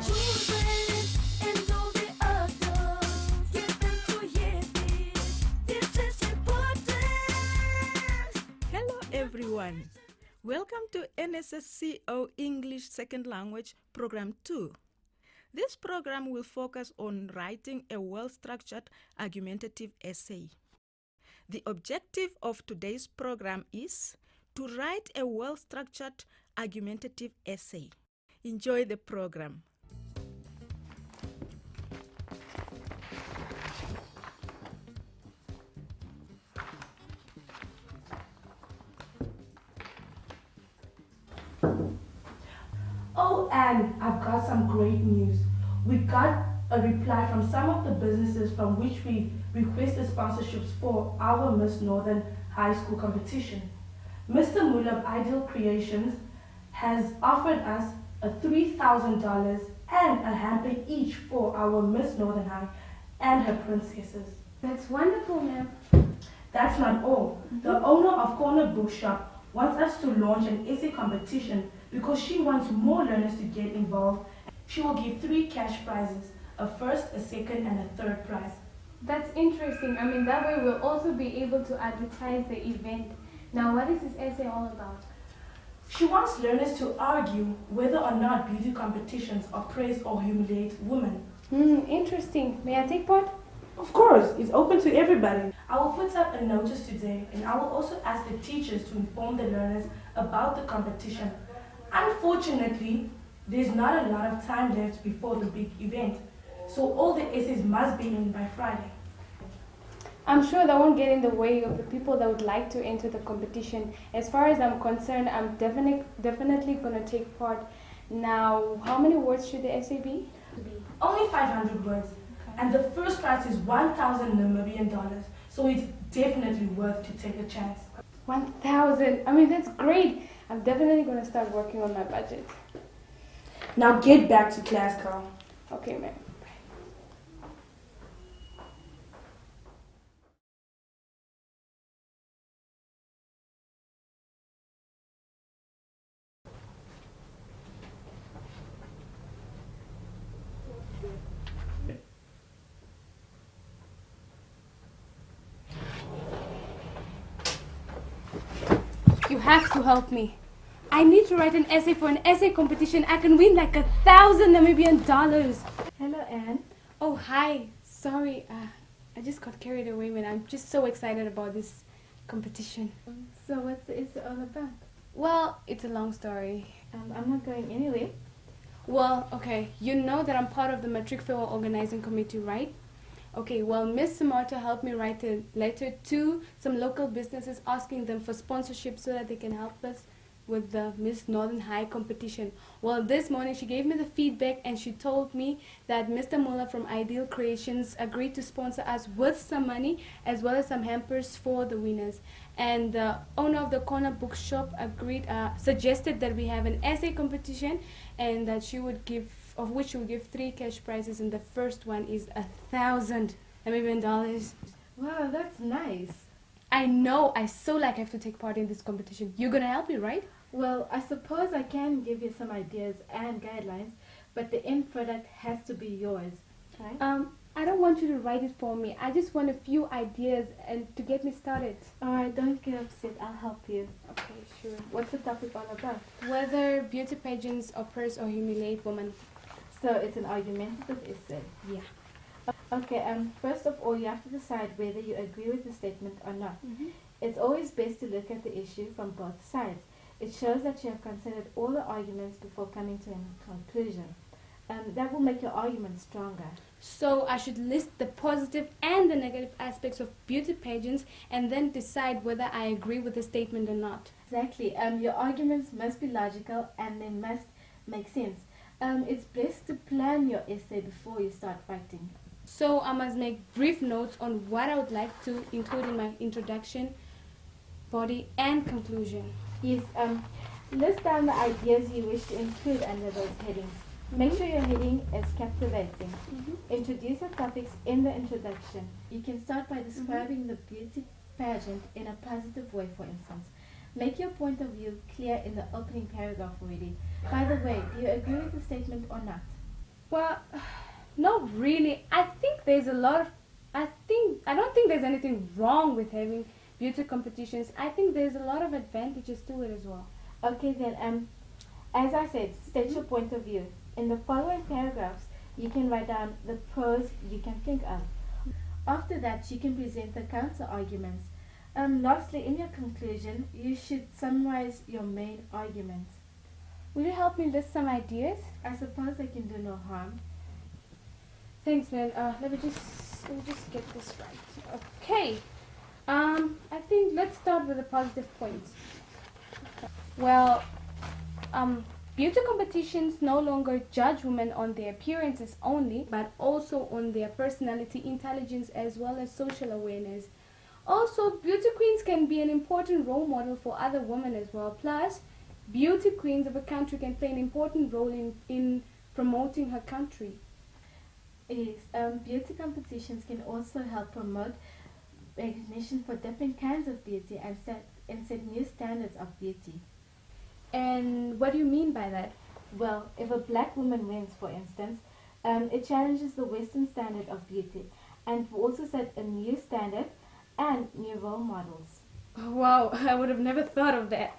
Children and all the adults, get them to hear this. This is important. Hello everyone. Welcome to NSSCO English Second Language Program 2. This program will focus on writing a well-structured argumentative essay. The objective of today's program is to write a well-structured argumentative essay. Enjoy the program. Oh, and I've got some great news. We got a reply from some of the businesses from which we requested sponsorships for our Miss Northern High School competition. Mr. Muller of Ideal Creations has offered us a $3,000 and a hamper each for our Miss Northern High and her princesses. That's wonderful, ma'am. That's not all. The owner of Corner Bookshop wants us to launch an essay competition because she wants more learners to get involved. She will give 3 cash prizes, a first, a second, and a third prize. That's interesting. I mean, that way we'll also be able to advertise the event. Now, what is this essay all about? She wants learners to argue whether or not beauty competitions oppress or humiliate women. Interesting. May I take part? Of course, it's open to everybody. I will put up a notice today, and I will also ask the teachers to inform the learners about the competition. Unfortunately, there's not a lot of time left before the big event, so all the essays must be in by Friday. I'm sure that won't get in the way of the people that would like to enter the competition. As far as I'm concerned, I'm definitely going to take part. Now, how many words should the essay be? Only 500 words, and the first prize is 1,000 Namibian dollars, so it's definitely worth to take a chance. 1,000. I mean, that's great. I'm definitely going to start working on my budget. Now get back to class, Carl. Okay, ma'am. You have to help me. I need to write an essay for an essay competition. I can win like 1,000 Namibian dollars. Hello, Anne. Oh, hi. Sorry, I just got carried away when I'm just so excited about this competition. So what's the essay all about? Well, it's a long story. I'm not going anywhere. Well, okay, you know that I'm part of the Matric Fair organizing committee, right? Okay, well, Miss Samantha helped me write a letter to some local businesses asking them for sponsorship so that they can help us with the Miss Northern High competition. Well, this morning she gave me the feedback and she told me that Mr. Muller from Ideal Creations agreed to sponsor us with some money as well as some hampers for the winners. And the owner of the corner bookshop suggested that we have an essay competition and that she would give, of which she would give 3 cash prizes, and the first one is 1,000 Namibian dollars. Wow, that's nice. I know, I have to take part in this competition. You're gonna help me, right? Well, I suppose I can give you some ideas and guidelines, but the end product has to be yours, right? I don't want you to write it for me. I just want a few ideas and to get me started. Alright, don't get upset. I'll help you. Okay, sure. What's the topic all about? Whether beauty pageants oppress or humiliate women. So it's an argumentative essay. Yeah. Okay, first of all, you have to decide whether you agree with the statement or not. It's always best to look at the issue from both sides. It shows that you have considered all the arguments before coming to a conclusion. That will make your argument stronger. So I should list the positive and the negative aspects of beauty pageants and then decide whether I agree with the statement or not. Exactly. Your arguments must be logical and they must make sense. It's best to plan your essay before you start writing. So I must make brief notes on what I would like to include in my introduction, body, and conclusion. Yes, list down the ideas you wish to include under those headings. Make sure your heading is captivating. Introduce your topics in the introduction. You can start by describing the beauty pageant in a positive way, for instance. Make your point of view clear in the opening paragraph already. By the way, do you agree with the statement or not? Well, not really. I think there's a lot of. I don't think there's anything wrong with having beauty competitions. I think there's a lot of advantages to it as well. Okay then, as I said, state your point of view. In the following paragraphs, you can write down the pros you can think of. After that, you can present the counter arguments. Lastly, in your conclusion, you should summarize your main argument. Will you help me list some ideas? I suppose they can do no harm. Thanks, man. Let me just get this right. Okay. I think let's start with the positive points. Well, beauty competitions no longer judge women on their appearances only, but also on their personality, intelligence, as well as social awareness. Also, beauty queens can be an important role model for other women as well. Plus, beauty queens of a country can play an important role in promoting her country. Yes, beauty competitions can also help promote recognition for different kinds of beauty and set new standards of beauty. And what do you mean by that? Well, if a black woman wins, for instance, it challenges the Western standard of beauty and will also set a new standard and new role models. Wow, I would have never thought of that.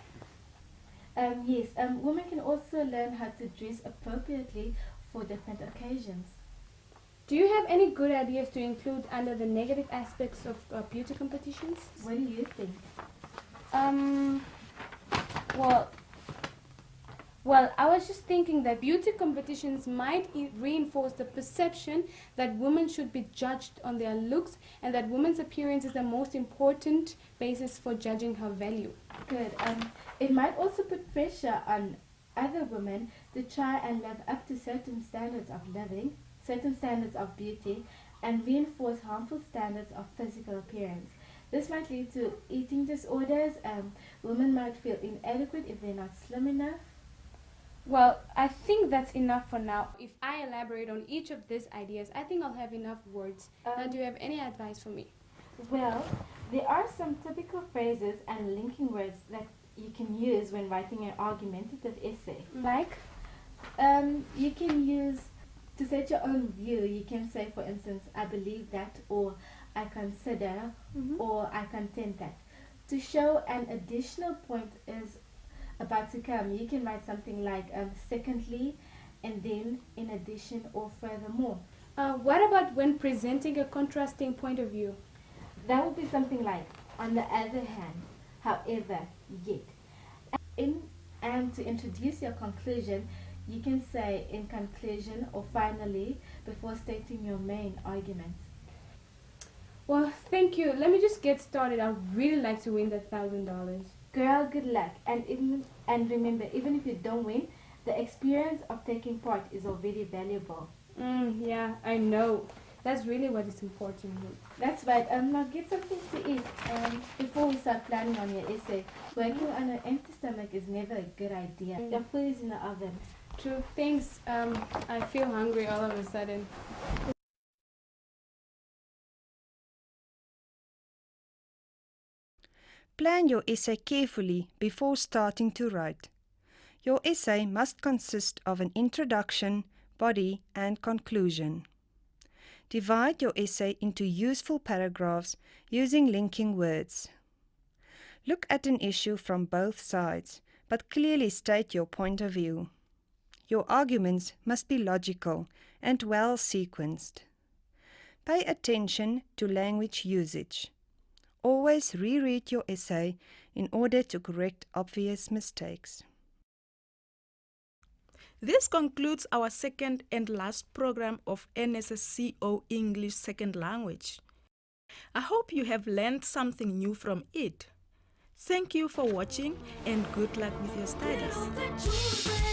Yes, women can also learn how to dress appropriately for different occasions. Do you have any good ideas to include under the negative aspects of beauty competitions? What do you think? Well, I was just thinking that beauty competitions might reinforce the perception that women should be judged on their looks and that women's appearance is the most important basis for judging her value. Good. It might also put pressure on other women to try and live up to certain standards of living, certain standards of beauty, and reinforce harmful standards of physical appearance. This might lead to eating disorders. Women might feel inadequate if they're not slim enough. Well, I think that's enough for now. If I elaborate on each of these ideas, I think I'll have enough words. Now, do you have any advice for me? Well, there are some typical phrases and linking words that you can use when writing an argumentative essay. Like? You can use, to set your own view, you can say, for instance, I believe that, or I consider, or I contend that. To show an additional point is about to come, you can write something like secondly, and then in addition, or furthermore. What about when presenting a contrasting point of view? That would be something like, on the other hand, however, yet. And to introduce your conclusion, you can say in conclusion or finally before stating your main argument. Well, thank you. Let me just get started. I'd really like to win that $1,000. Girl, good luck. And remember, even if you don't win, the experience of taking part is already valuable. Yeah, I know. That's really what is important. That's right. Now get something to eat before we start planning on your essay. Working on an empty stomach is never a good idea. Your food is in the oven. True. Thanks. I feel hungry all of a sudden. Plan your essay carefully before starting to write. Your essay must consist of an introduction, body, and conclusion. Divide your essay into useful paragraphs using linking words. Look at an issue from both sides, but clearly state your point of view. Your arguments must be logical and well sequenced. Pay attention to language usage. Always reread your essay in order to correct obvious mistakes. This concludes our second and last program of NSSCO English Second Language. I hope you have learned something new from it. Thank you for watching and good luck with your studies.